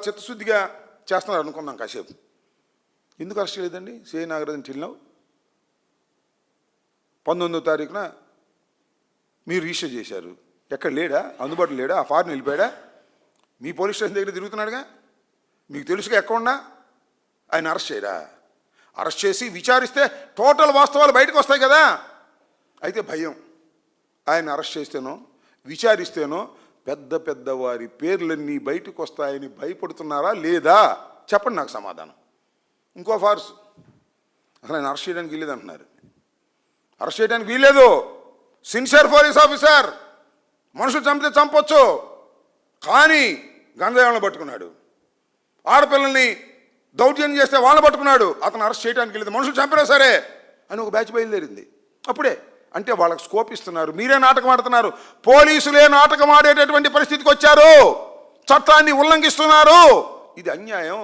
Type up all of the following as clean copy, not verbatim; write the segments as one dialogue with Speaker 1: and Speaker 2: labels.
Speaker 1: చిత్తశుద్ధిగా చేస్తున్నారు అనుకున్నాం కాసేపు. ఎందుకు అరెస్ట్ చేయలేదండి సిఐ నాగరాజన్ టిల్నౌ? 19వ తారీఖున మీరు రిజిస్టర్ చేశారు. ఎక్కడ లేడా? అందుబాటులో లేడా? ఆ ఫారెన్ వెళ్ళిపోయాడా? మీ పోలీస్ స్టేషన్ దగ్గర తిరుగుతున్నాడుగా, మీకు తెలుసుగా ఎక్కడున్నా. ఆయన అరెస్ట్ చేయరా? అరెస్ట్ చేసి విచారిస్తే టోటల్ వాస్తవాలు బయటకు వస్తాయి కదా. అయితే భయం, ఆయన అరెస్ట్ చేస్తేనో విచారిస్తేనో పెద్ద పెద్ద వారి పేర్లన్నీ బయటకు వస్తాయని భయపడుతున్నారా లేదా? చెప్పండి నాకు సమాధానం. ఇంకో ఫార్స్, అసలు ఆయన అరెస్ట్ చేయడానికి వీల్లేదు అంటున్నారు. అరెస్ట్ చేయడానికి వీల్లేదు. సిన్సియర్ పోలీస్ ఆఫీసర్, మనుషులు చంపితే చంపొచ్చు, కానీ గంజాయిలను పట్టుకున్నాడు. ఆడపిల్లల్ని దౌర్జన్యం చేస్తే వాళ్ళని పట్టుకున్నాడు. అతను అరెస్ట్ చేయడానికి వెళ్ళేది మనుషులు చంపినా సరే అని ఒక బ్యాచ్ బయలుదేరింది. అప్పుడే అంటే వాళ్ళకి స్కోప్ ఇస్తున్నారు. మీరే నాటకం ఆడుతున్నారు. పోలీసులే నాటకం ఆడేటటువంటి పరిస్థితికి వచ్చారు. చట్టాన్ని ఉల్లంఘిస్తున్నారు. ఇది అన్యాయం,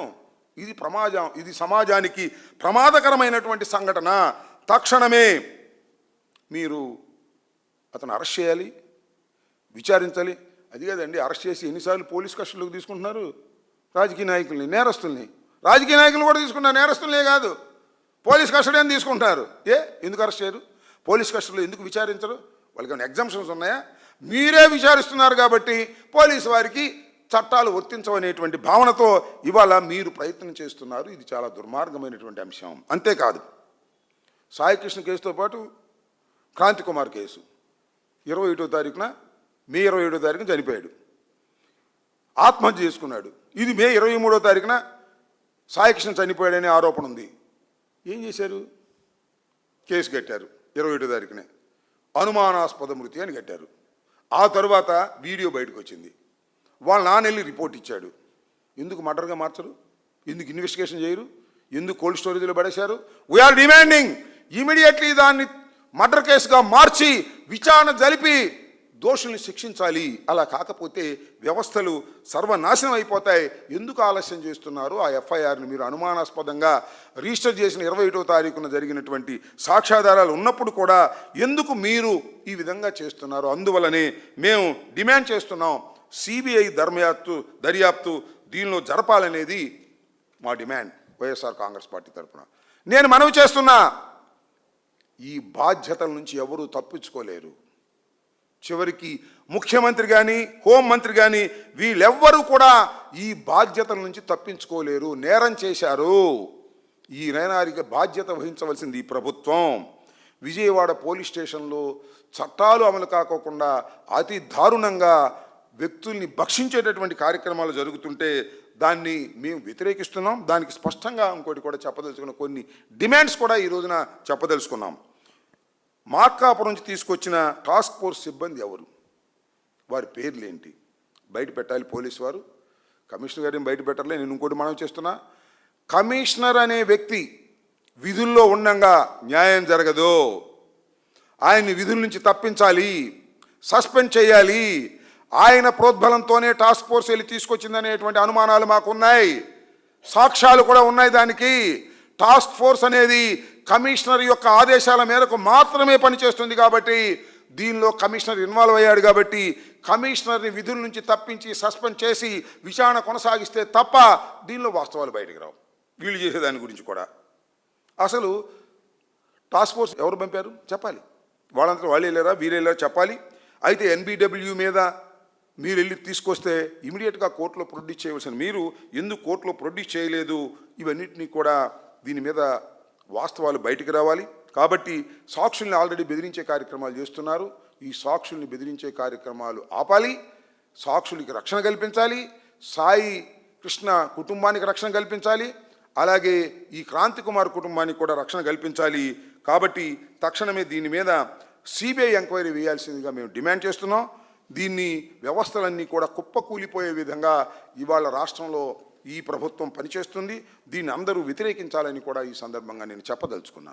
Speaker 1: ఇది సమాజానికి ప్రమాదకరమైనటువంటి సంఘటన. తక్షణమే మీరు అతను అరెస్ట్ చేయాలి, విచారించాలి. అది కదండి, అరెస్ట్ చేసి ఎన్నిసార్లు పోలీస్ కస్టడీలోకి తీసుకుంటున్నారు రాజకీయ నాయకుల్ని, నేరస్తుల్ని. రాజకీయ నాయకులు కూడా తీసుకుంటారు, నేరస్తులే కాదు, పోలీస్ కస్టడీ అని తీసుకుంటారు. ఎందుకు అరెస్ట్ చేయరు? పోలీస్ కస్టడీలో ఎందుకు విచారించరు? వాళ్ళకి ఏమైనా ఎగ్జామ్షన్స్ ఉన్నాయా? మీరే విచారిస్తున్నారు కాబట్టి పోలీసు వారికి చట్టాలు వర్తించవనేటువంటి భావనతో ఇవాళ మీరు ప్రయత్నం చేస్తున్నారు. ఇది చాలా దుర్మార్గమైనటువంటి అంశం. అంతేకాదు, సాయికృష్ణ కేసుతో పాటు క్రాంతి కుమార్ కేసు 21వ తారీఖున మే 27వ తారీఖున చనిపోయాడు, ఆత్మహత్య చేసుకున్నాడు. ఇది మే 23వ తారీఖున సాయికృష్ణ చనిపోయాడనే ఆరోపణ ఉంది. ఏం చేశారు? కేసు కట్టారు 27వ తారీఖునే, అనుమానాస్పద మృతి అని కట్టారు. ఆ తరువాత వీడియో బయటకు వచ్చింది. వాళ్ళ నాన్న వెళ్ళి రిపోర్ట్ ఇచ్చాడు. ఎందుకు మర్డర్గా మార్చరు? ఎందుకు ఇన్వెస్టిగేషన్ చేయరు? ఎందుకు కోల్డ్ స్టోరేజ్లో పడేశారు? వీఆర్ డిమాండింగ్ ఇమీడియట్లీ దాన్ని మర్డర్ కేసుగా మార్చి విచారణ జరిపి దోషుల్ని శిక్షించాలి. అలా కాకపోతే వ్యవస్థలు సర్వనాశనం అయిపోతాయి. ఎందుకు ఆలస్యం చేస్తున్నారు? ఆ ఎఫ్ఐఆర్ని మీరు అనుమానాస్పదంగా రిజిస్టర్ చేసిన 21వ తారీఖున జరిగినటువంటి సాక్ష్యాధారాలు ఉన్నప్పుడు కూడా ఎందుకు మీరు ఈ విధంగా చేస్తున్నారు? అందువలనే మేము డిమాండ్ చేస్తున్నాం, సిబిఐ దర్యాప్తు దీనిలో జరపాలనేది మా డిమాండ్ వైఎస్ఆర్ కాంగ్రెస్ పార్టీ తరఫున. నేను మనవి చేస్తున్నా, ఈ బాధ్యతల నుంచి ఎవరూ తప్పించుకోలేరు. చివరికి ముఖ్యమంత్రి కానీ హోంమంత్రి కానీ వీళ్ళెవ్వరూ కూడా ఈ బాధ్యతల నుంచి తప్పించుకోలేరు. నేరం చేశారు. ఈ నేరానికి బాధ్యత వహించవలసింది ఈ ప్రభుత్వం. విజయవాడ పోలీస్ స్టేషన్లో చట్టాలు అమలు కాకోకుండా అతి దారుణంగా వ్యక్తుల్ని భక్షించేటటువంటి కార్యక్రమాలు జరుగుతుంటే దాన్ని మేము వ్యతిరేకిస్తున్నాం. దానికి స్పష్టంగా ఇంకోటి కూడా చెప్పదలుచుకున్న కొన్ని డిమాండ్స్ కూడా ఈ రోజున చెప్పదలుచుకున్నాం. మార్కాపురం నుంచి తీసుకొచ్చిన టాస్క్ ఫోర్స్ సిబ్బంది ఎవరు? వారి పేర్లు ఏంటి? బయట పెట్టాలి పోలీసు వారు. కమిషనర్ గారిని బయట పెట్టాలి. నేను ఇంకోటి మనవి చేస్తున్నా, కమిషనర్ అనే వ్యక్తి విధుల్లో ఉండగా న్యాయం జరగదు. ఆయన్ని విధుల నుంచి తప్పించాలి, సస్పెండ్ చేయాలి. ఆయన ప్రోద్బలంతోనే టాస్క్ ఫోర్స్ వెళ్ళి తీసుకొచ్చిందనేటువంటి అనుమానాలు మాకు ఉన్నాయి, సాక్ష్యాలు కూడా ఉన్నాయి. దానికి టాస్క్ ఫోర్స్ అనేది కమిషనర్ యొక్క ఆదేశాల మేరకు మాత్రమే పనిచేస్తుంది కాబట్టి, దీనిలో కమిషనర్ ఇన్వాల్వ్ అయ్యాడు కాబట్టి కమిషనర్ని విధుల నుంచి తప్పించి సస్పెండ్ చేసి విచారణ కొనసాగిస్తే తప్ప దీనిలో వాస్తవాలు బయటకు రావు. వీళ్ళు చేసేదాని గురించి కూడా అసలు టాస్క్ ఫోర్స్ ఎవరు పంపారు చెప్పాలి. వాళ్ళంతా వాళ్ళు వెళ్ళారా వీరు వెళ్ళారా చెప్పాలి. అయితే ఎన్బిడబ్ల్యూ మీద మీరు వెళ్ళి తీసుకొస్తే ఇమీడియట్గా కోర్టులో ప్రొడ్యూస్ చేయవలసిన మీరు ఎందుకు కోర్టులో ప్రొడ్యూస్ చేయలేదు? ఇవన్నిటినీ కూడా దీని మీద వాస్తవాలు బయటికి రావాలి. కాబట్టి సాక్షుల్ని ఆల్రెడీ బెదిరించే కార్యక్రమాలు చేస్తున్నారు. ఈ సాక్షుల్ని బెదిరించే కార్యక్రమాలు ఆపాలి, సాక్షులకి రక్షణ కల్పించాలి, సాయి కృష్ణ కుటుంబానికి రక్షణ కల్పించాలి, అలాగే ఈ క్రాంతి కుమార్ కుటుంబానికి కూడా రక్షణ కల్పించాలి. కాబట్టి తక్షణమే దీని మీద సిబిఐ ఎంక్వైరీ వేయాల్సిందిగా మేము డిమాండ్ చేస్తున్నాం. దీన్ని వ్యవస్థలన్నీ కూడా కుప్పకూలిపోయే విధంగా ఇవాళ రాష్ట్రంలో ఈ ప్రభుత్వం పనిచేస్తుంది. దీన్ని అందరూ వ్యతిరేకించాలని కూడా ఈ సందర్భంగా నేను చెప్పదలుచుకున్నాను.